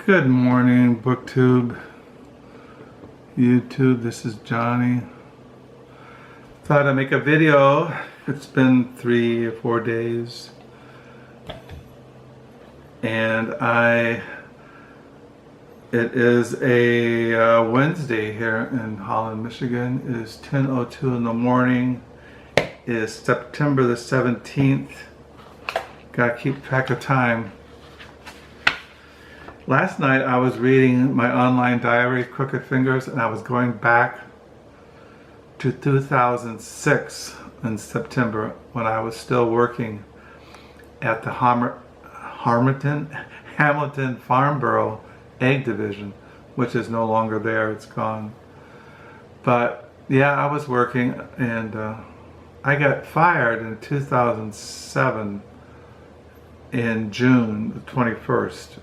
Good morning, BookTube, YouTube. This is Johnny. Thought I'd make a video. It's been 3 or 4 days, and it is a Wednesday here in Holland, Michigan. It is 10:02 in the morning. It is September the 17th. Gotta keep track of time. Last night I was reading my online diary, Crooked Fingers, and I was going back to 2006 in September when I was still working at the Hamilton Farnborough Egg Division, which is no longer there, it's gone. But yeah, I was working, and I got fired in 2007 in June the 21st.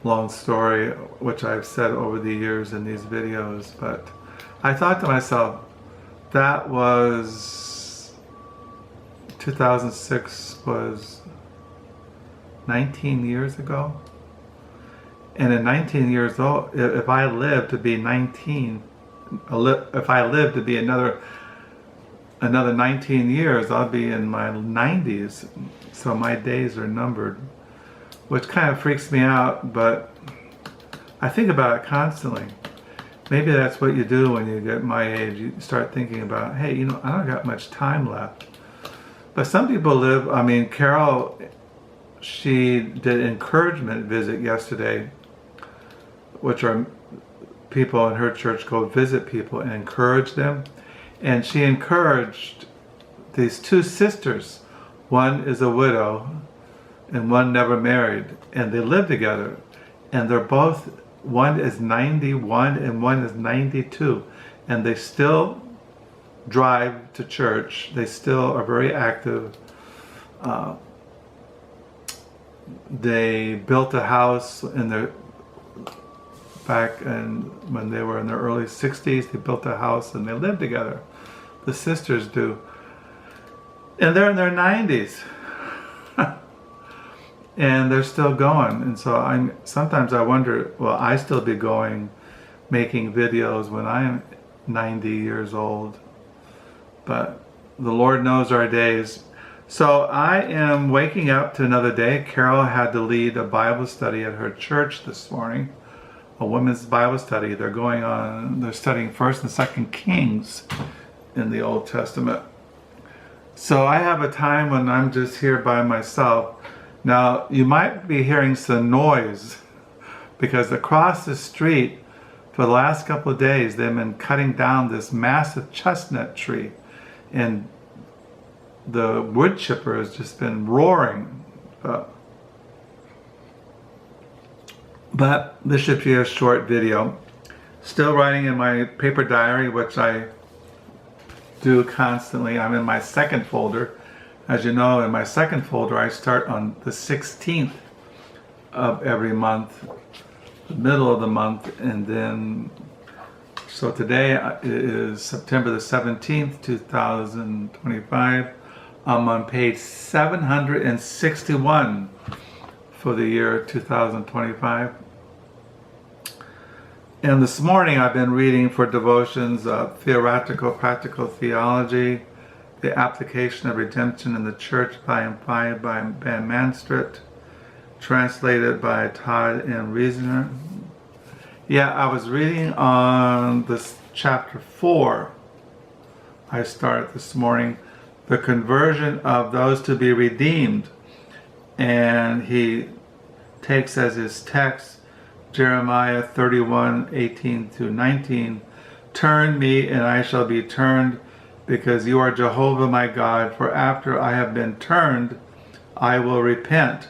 Long story, which I've said over the years in these videos, but I thought to myself, that was 2006 was 19 years ago, and in 19 years old, if I live to be 19, if I live to be another 19 years, I'll be in my 90s, so my days are numbered, which kind of freaks me out, but I think about it constantly. Maybe that's what you do when you get my age. You start thinking about, hey, you know, I don't got much time left. But some people live, I mean, Carol, she did an encouragement visit yesterday, which are people in her church go visit people and encourage them. And she encouraged these 2 sisters. One is a widow, and one never married, and they live together, and they're both, one is 91 and one is 92, and they still drive to church. They still are very active. They built a house in their back, and when they were in their early 60s, they built a house and they live together. The sisters do, and they're in their 90s. And they're still going, and so sometimes I wonder, will I still be going, making videos when I'm 90 years old? But the Lord knows our days. So I am waking up to another day. Carol had to lead a Bible study at her church this morning, a women's Bible study. They're studying 1st and 2nd Kings in the Old Testament. So I have a time when I'm just here by myself. Now, you might be hearing some noise because across the street for the last couple of days, they've been cutting down this massive chestnut tree, and the wood chipper has just been roaring. But this should be a short video. Still writing in my paper diary, which I do constantly. I'm in my second folder. As you know, in my second folder, I start on the 16th of every month, the middle of the month, and then, so today is September the 17th, 2025. I'm on page 761 for the year 2025. And this morning I've been reading for devotions, Theoretical Practical Theology, The Application of Redemption in the Church, Volume 5 by Van Manstret, translated by Todd M. Reasoner. Yeah, I was reading on this chapter 4. I started this morning, the conversion of those to be redeemed. And he takes as his text Jeremiah 31:18-19. Turn me and I shall be turned, because you are Jehovah my God, for after I have been turned, I will repent.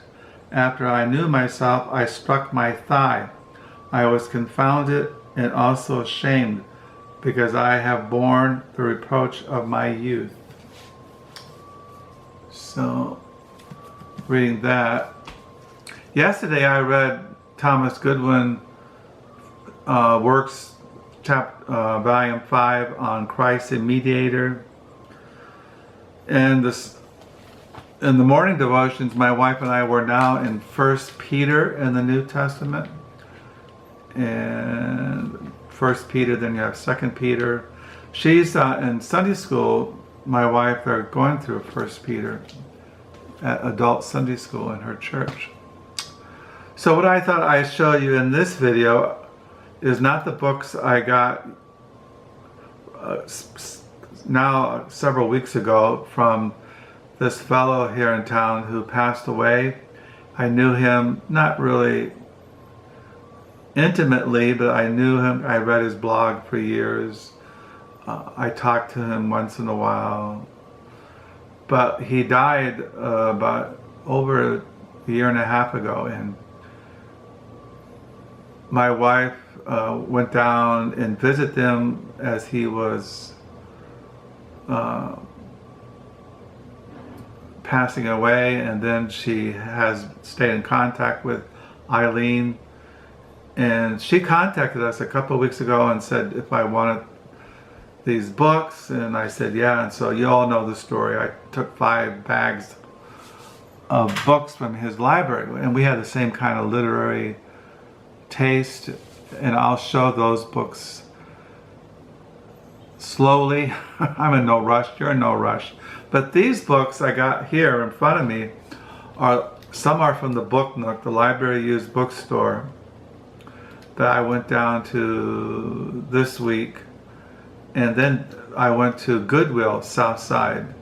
After I knew myself, I struck my thigh. I was confounded and also ashamed, because I have borne the reproach of my youth. So, reading that. Yesterday I read Thomas Goodwin Works, Volume 5 on Christ the Mediator, and in the morning devotions, my wife and I were now in 1 Peter in the New Testament. And 1 Peter, then you have 2 Peter. She's in Sunday school. My wife, they're going through 1 Peter at adult Sunday school in her church. So what I thought I'd show you in this video is not the books I got now several weeks ago from this fellow here in town who passed away. I knew him not really intimately, but I knew him. I read his blog for years. I talked to him once in a while. But he died about over a year and a half ago, and my wife went down and visited him as he was passing away, and then she has stayed in contact with Eileen, and she contacted us a couple of weeks ago and said if I wanted these books, and I said yeah. And so you all know the story. I took 5 bags of books from his library, and we had the same kind of literary taste, and I'll show those books slowly. I'm in no rush, you're in no rush. But these books I got here in front of me some are from the Book Nook, the library used bookstore that I went down to this week, and then I went to Goodwill, South Side.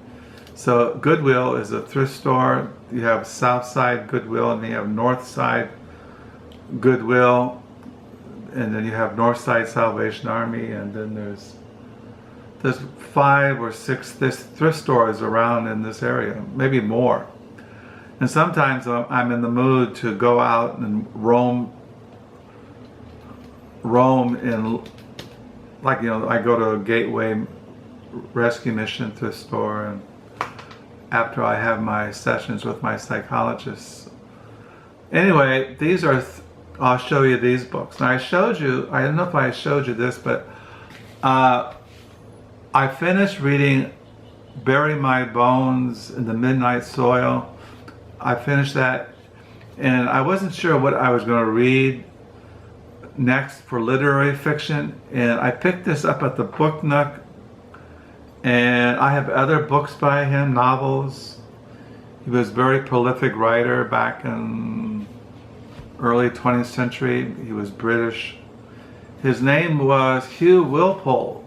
So Goodwill is a thrift store. You have South Side Goodwill, and then you have North Side Goodwill, and then you have North Side Salvation Army, and then there's 5 or 6 thrift stores around in this area, maybe more. And sometimes I'm in the mood to go out and roam in, like, you know, I go to a Gateway Rescue Mission thrift store, and after I have my sessions with my psychologist. Anyway, these are, I'll show you these books. Now I showed you, I don't know if I showed you this, but I finished reading Bury My Bones in the Midnight Soil. I finished that, and I wasn't sure what I was going to read next for literary fiction, and I picked this up at the Book Nook, and I have other books by him, novels. He was a very prolific writer back in early 20th century. He was British. His name was Hugh Walpole.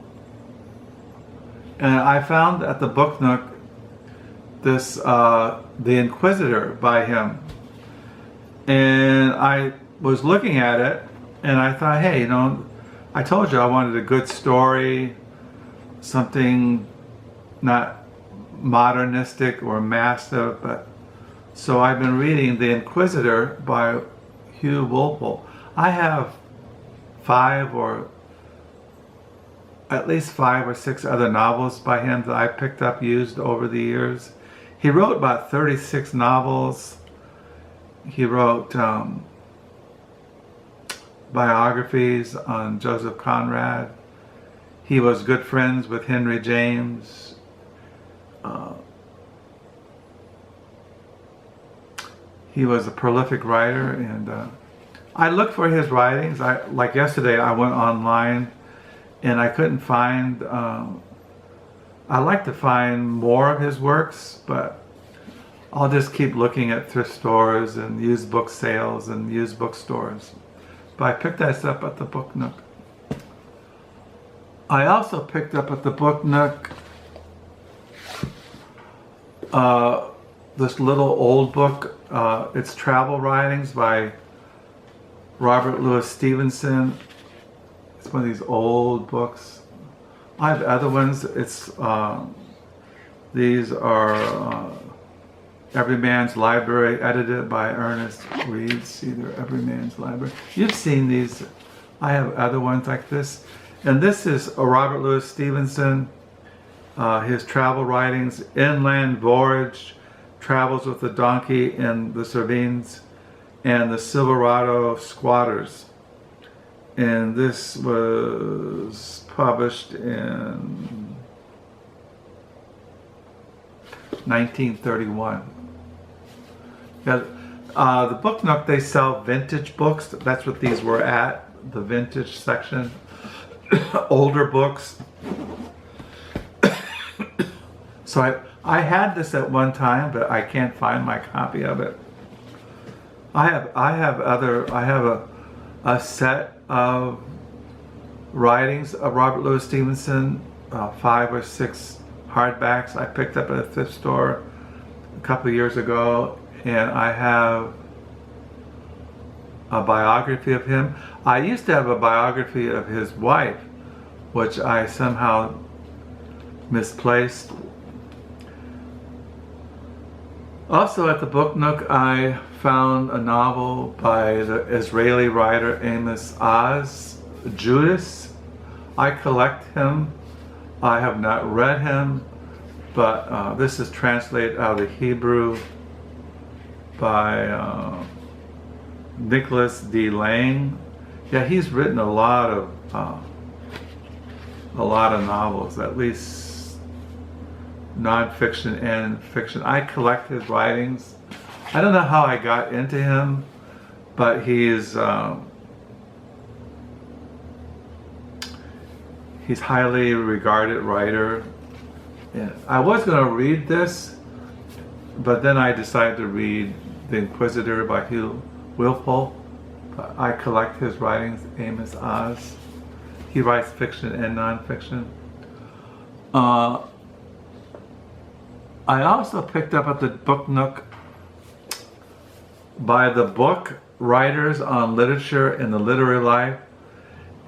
And I found at the Book Nook this The Inquisitor by him, and I was looking at it, and I thought, hey, you know, I told you I wanted a good story, something not modernistic or massive, but so I've been reading The Inquisitor by Hugh Walpole. I have at least 5 or 6 other novels by him that I picked up used over the years. He wrote about 36 novels. He wrote biographies on Joseph Conrad. He was good friends with Henry James. He was a prolific writer, and I looked for his writings. Like yesterday, I went online and I couldn't find, I like to find more of his works, but I'll just keep looking at thrift stores and used book sales and used bookstores. But I picked this up at the Book Nook. I also picked up at the Book Nook this little old book. It's Travel Writings by Robert Louis Stevenson. It's one of these old books. I have other ones. It's these are Every Man's Library, edited by Ernest Reed. See, they're Every Man's Library. You've seen these. I have other ones like this. And this is Robert Louis Stevenson, his travel writings, Inland Voyage, Travels with the Donkey in the Cevennes, and the Silverado Squatters. And this was published in 1931. Yeah, the Book Nook, they sell vintage books. That's what these were at, the vintage section. Older books. So I had this at one time, but I can't find my copy of it. I have a set of writings of Robert Louis Stevenson, 5 or 6 hardbacks I picked up at a thrift store a couple of years ago, and I have a biography of him. I used to have a biography of his wife, which I somehow misplaced. Also at the Book Nook, I found a novel by the Israeli writer Amos Oz, Judas. I collect him. I have not read him, but this is translated out of the Hebrew by Nicholas D. Lange. Yeah, he's written a lot of novels, at least non-fiction and fiction. I collect his writings. I don't know how I got into him, but he's highly regarded writer. And I was going to read this, but then I decided to read The Inquisitor by Hugh Walpole. I collect his writings, Amos Oz. He writes fiction and non-fiction. I also picked up at the Book Nook by the book Writers on Literature in the Literary Life.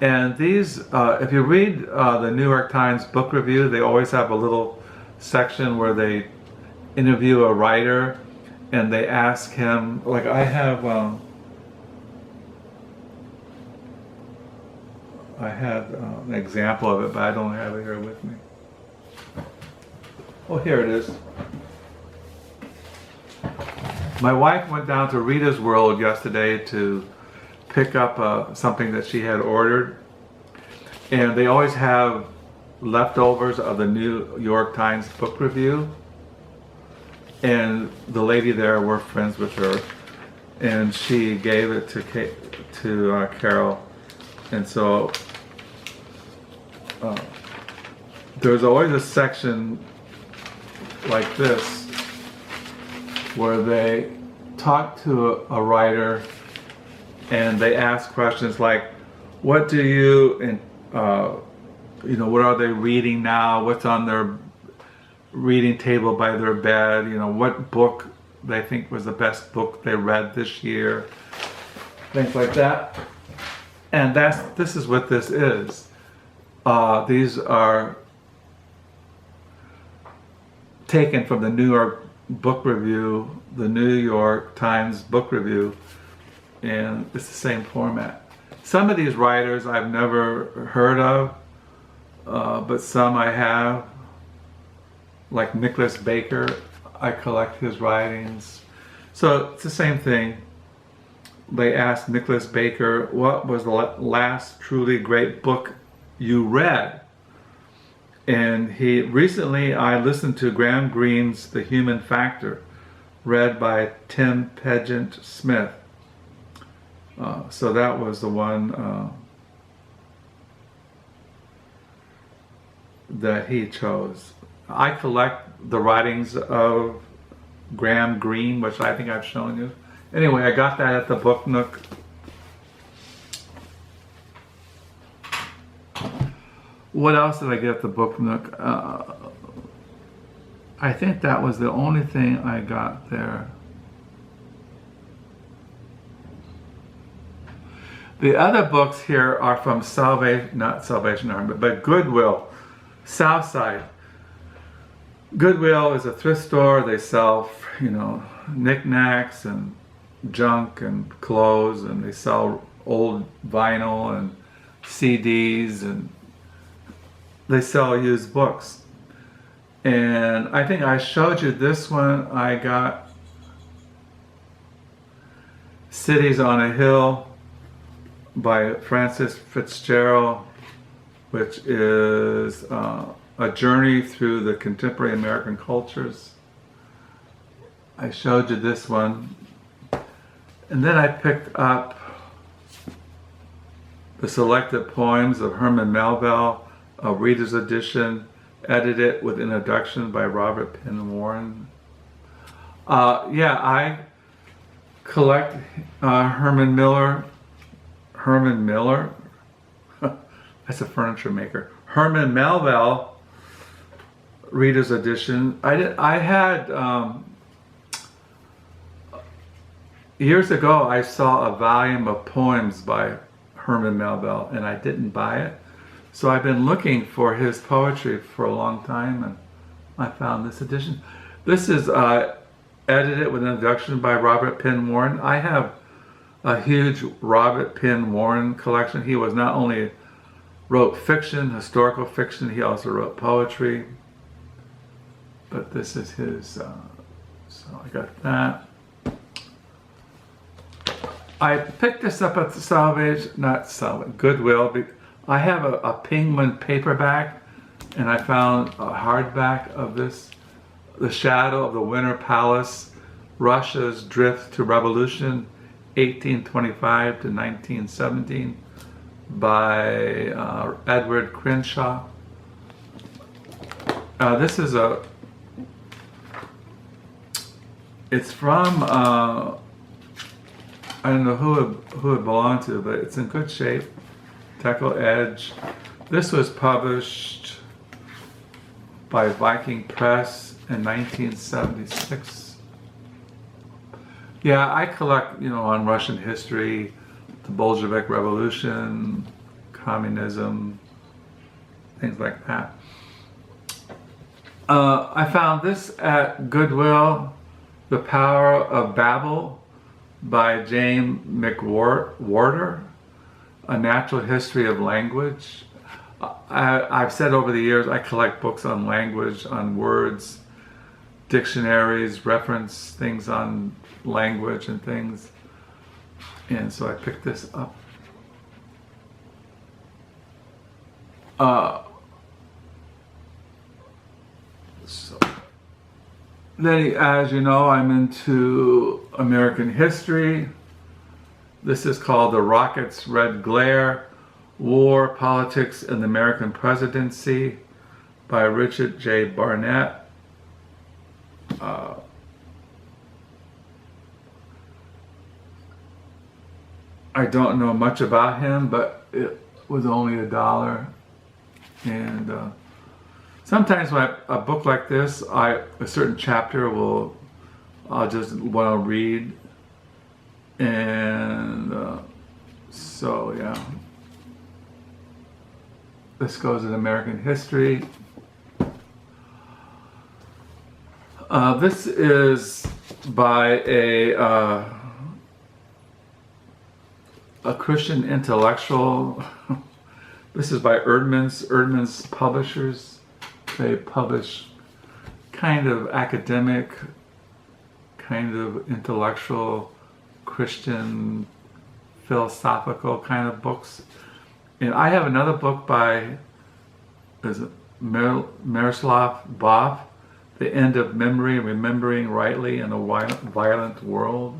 And these, if you read the New York Times book review, they always have a little section where they interview a writer and they ask him, like I have an example of it, but I don't have it here with me. Oh, here it is. My wife went down to Rita's World yesterday to pick up something that she had ordered, and they always have leftovers of the New York Times book review, and the lady there, we're friends with her, and she gave it to Carol, and so there's always a section like this where they talk to a writer and they ask questions like, what do you, what are they reading now? What's on their reading table by their bed? What book they think was the best book they read this year? Things like that. And this is what this is. These are taken from the New York Book Review, the New York Times Book Review, and it's the same format. Some of these writers I've never heard of, but some I have, like Nicholas Baker. I collect his writings. So it's the same thing. They asked Nicholas Baker, what was the last truly great book you read? And recently I listened to Graham Greene's The Human Factor, read by Tim Pegent Smith. So that was the one that he chose. I collect the writings of Graham Greene, which I think I've shown you. Anyway, I got that at the Book Nook. What else did I get at the Book Nook? I think that was the only thing I got there. The other books here are from not Salvation Army, but Goodwill, Southside. Goodwill is a thrift store. They sell, knickknacks and junk and clothes, and they sell old vinyl and CDs, and they sell used books. And I think I showed you this one. I got Cities on a Hill by Francis Fitzgerald, which is a journey through the contemporary American cultures. I showed you this one And then I picked up the selected poems of Herman Melville, a reader's edition, edited with introduction by Robert Penn Warren. Yeah, I collect Herman Miller. That's a furniture maker. Herman Melville reader's edition. I had years ago I saw a volume of poems by Herman Melville and I didn't buy it. So I've been looking for his poetry for a long time and I found this edition. This is edited with an introduction by Robert Penn Warren. I have a huge Robert Penn Warren collection. He was not only wrote fiction, historical fiction, he also wrote poetry. But this is his, so I got that. I picked this up at the Goodwill. I have a Penguin paperback, and I found a hardback of this, The Shadow of the Winter Palace, Russia's Drift to Revolution, 1825 to 1917, by Edward Crankshaw. This is it's from, I don't know who it belonged to, but it's in good shape. Teckle Edge. This was published by Viking Press in 1976. Yeah, I collect, on Russian history, the Bolshevik Revolution, communism, things like that. I found this at Goodwill, The Power of Babel by James McWhorter, A Natural History of Language. I've said over the years I collect books on language, on words, dictionaries, reference things on language and things. And so I picked this up. Then, as you know, I'm into American history. This is called The Rocket's Red Glare, War, Politics, and the American Presidency by Richard J. Barnett. I don't know much about him, but it was only $1. And sometimes when a book like this, a certain chapter I'll just want to read. And so, yeah. This goes in American history. This is by a Christian intellectual. This is by Erdman's Publishers. They publish kind of academic, kind of intellectual, Christian, philosophical kind of books. And I have another book by Miroslav Volf, The End of Memory, Remembering Rightly in a Violent World.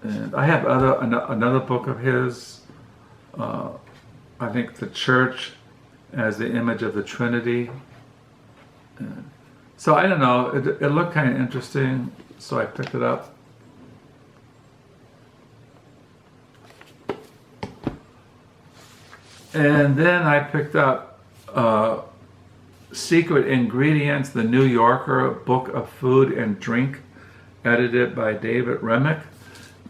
And I have another book of his, I think The Church as the Image of the Trinity. And so I don't know, it looked kind of interesting, so I picked it up. And then I picked up Secret Ingredients, The New Yorker, Book of Food and Drink, edited by David Remick.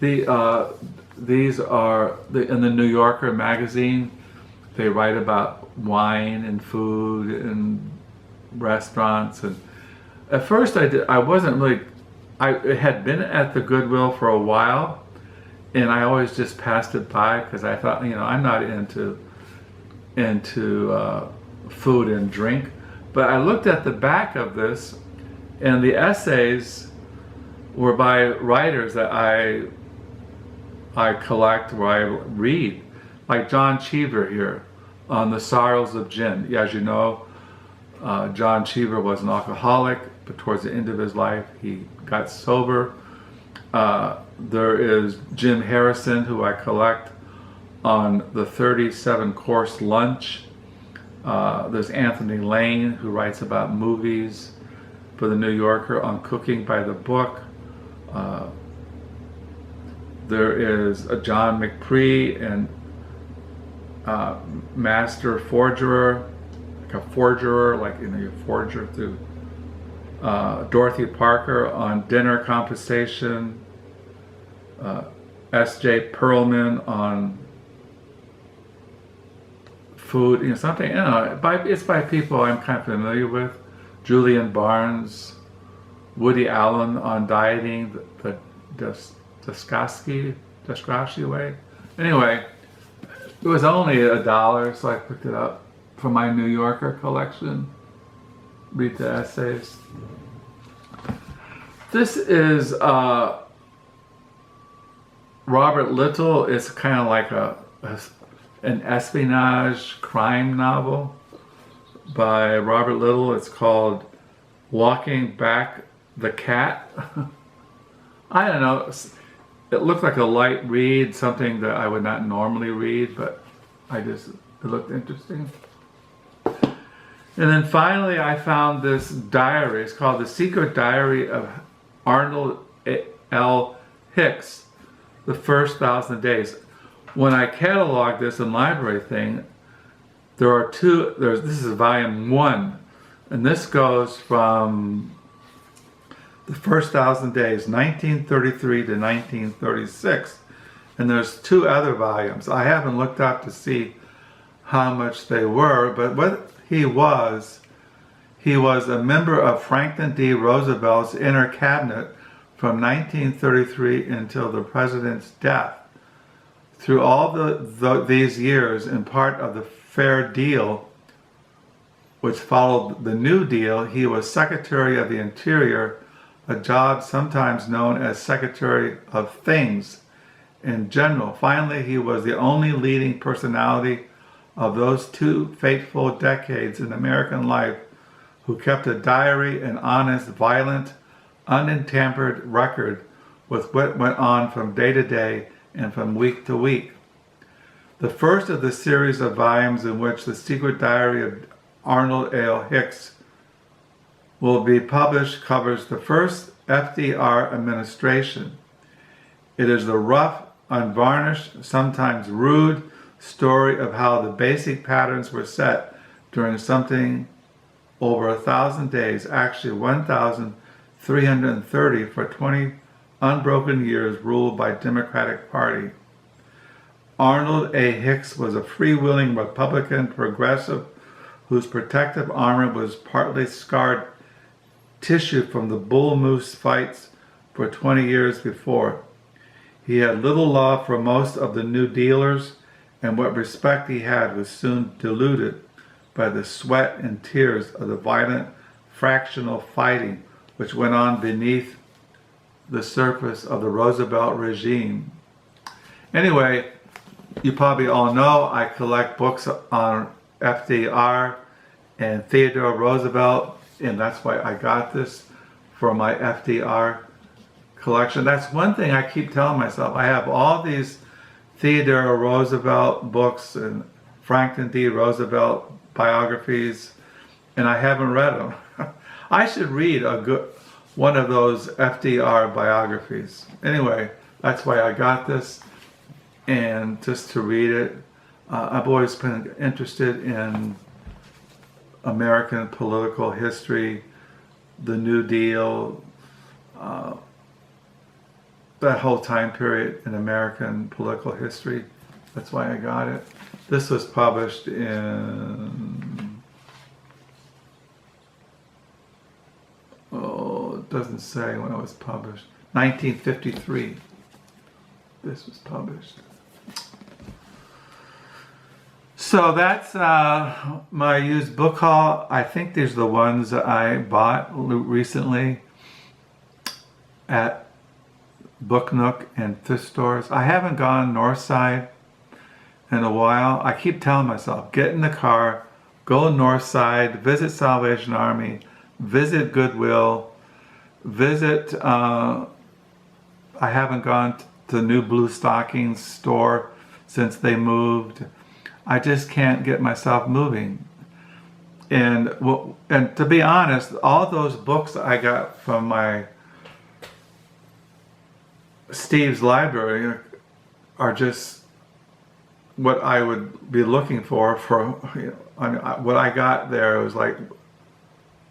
These are in the New Yorker magazine. They write about wine and food and restaurants. And at first I wasn't really, I had been at the Goodwill for a while, and I always just passed it by because I thought, I'm not into food and drink. But I looked at the back of this, and the essays were by writers that I collect, or I read, like John Cheever here on the sorrows of gin. As you know, John Cheever was an alcoholic, but towards the end of his life he got sober. There is Jim Harrison, who I collect, on the 37-course lunch. There's Anthony Lane, who writes about movies for the New Yorker on cooking by the book. There is a John McPree and Master Forgerer, like a forgerer, like you forger through. Dorothy Parker on dinner compensation. S.J. Perlman on food, something, it's by people I'm kind of familiar with. Julian Barnes, Woody Allen on dieting, the Daskowski way. Anyway, it was only $1, so I picked it up for my New Yorker collection. Read the essays. This is Robert Littell. It's kind of like an espionage crime novel by Robert Littell. It's called Walking Back the Cat. I don't know. It looked like a light read, something that I would not normally read, but it looked interesting. And then finally I found this diary. It's called The Secret Diary of Arnold L. Ickes, The First 1,000 Days. When I cataloged this in library thing, there are this is volume 1, and this goes from the first 1,000 days, 1933 to 1936. And there's 2 other volumes. I haven't looked up to see how much they were, but what he was a member of Franklin D. Roosevelt's inner cabinet from 1933 until the president's death. Through all these years, in part of the Fair Deal, which followed the New Deal, he was Secretary of the Interior, a job sometimes known as Secretary of Things in general. Finally, he was the only leading personality of those 2 fateful decades in American life who kept a diary, an honest, violent, untampered record with what went on from day to day and from week to week. The first of the series of volumes in which The Secret Diary of Arnold L. Ickes will be published covers the first FDR administration. It is the rough, unvarnished, sometimes rude story of how the basic patterns were set during something over 1,000 days, actually 1,330 for 20 unbroken years ruled by Democratic Party. Arnold A. Ickes was a freewheeling Republican progressive whose protective armor was partly scarred tissue from the bull moose fights for 20 years before. He had little love for most of the New Dealers, and what respect he had was soon diluted by the sweat and tears of the violent fractional fighting which went on beneath the surface of the Roosevelt regime. Anyway, you probably all know I collect books on FDR and Theodore Roosevelt, and that's why I got this for my FDR collection. That's one thing I keep telling myself. I have all these Theodore Roosevelt books and Franklin D. Roosevelt biographies, and I haven't read them. I should read one of those FDR biographies. Anyway, that's why I got this, and just to read it. I've always been interested in American political history, the New Deal, that whole time period in American political history. That's why I got it. This was published in, it doesn't say when it was published, 1953. This was published. So that's my used book haul. I think these are the ones that I bought recently at Book Nook and thrift stores. I haven't gone north side in a while. I keep telling myself, get in the car, go north side, visit Salvation Army, visit Goodwill, visit I haven't gone to the new Blue Stockings store since they moved. I just can't get myself moving. And to be honest, all those books I got from my Steve's library are just what I would be looking for. I mean, what I got there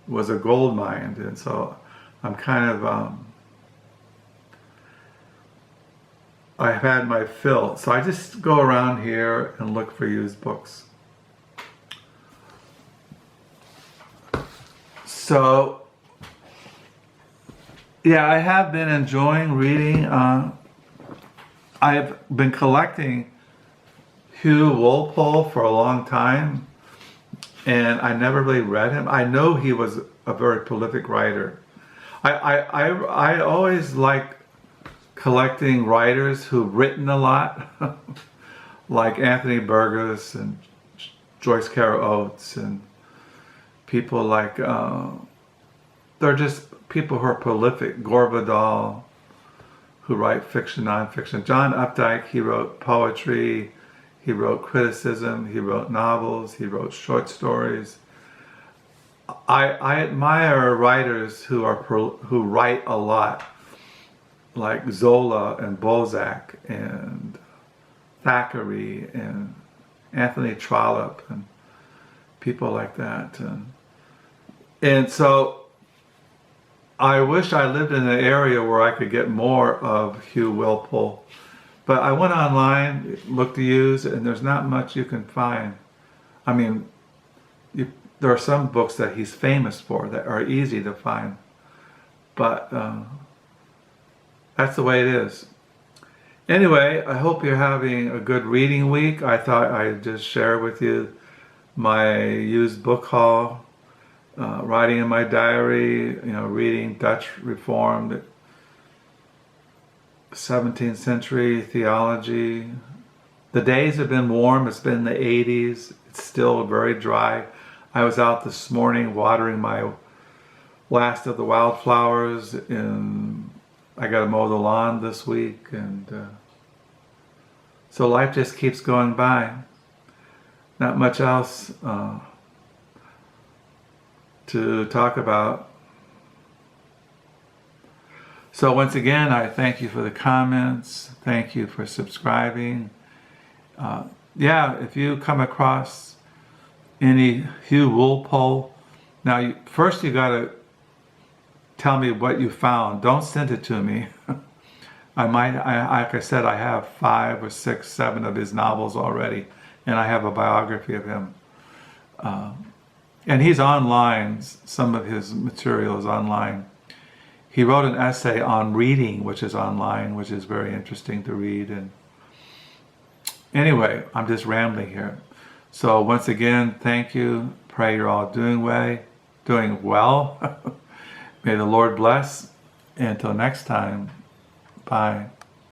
was a gold mine, and so I'm kind of I've had my fill. So I just go around here and look for used books. So yeah, I have been enjoying reading. I've been collecting Hugh Walpole for a long time, and I never really read him. I know he was a very prolific writer. I always like collecting writers who've written a lot, like Anthony Burgess and Joyce Carol Oates, and people like, they're just people who are prolific. Gore Vidal, who write fiction, nonfiction. John Updike, he wrote poetry, he wrote criticism, he wrote novels, he wrote short stories. I admire writers who write a lot, like Zola and Balzac and Thackeray and Anthony Trollope and people like that. And so I wish I lived in an area where I could get more of Hugh Walpole. But I went online, looked to use, and there's not much you can find. I mean, there are some books that he's famous for that are easy to find. But that's the way it is. Anyway, I hope you're having a good reading week. I thought I'd just share with you my used book haul. Writing in my diary, reading Dutch Reformed, 17th century theology. The days have been warm. It's been in the 80s. It's still very dry. I was out this morning watering my last of the wildflowers, and I got to mow the lawn this week, and so life just keeps going by. Not much else to talk about. So once again, I thank you for the comments. Thank you for subscribing. Yeah, if you come across any Hugh Walpole, now first you got to tell me what you found. Don't send it to me. Like I said, I have 5 or 6, 7 of his novels already, and I have a biography of him. And he's online. Some of his material is online. He wrote an essay on reading, which is online, which is very interesting to read. And anyway, I'm just rambling here. So once again, thank you. Pray you're all doing well. May the Lord bless. Until next time, bye.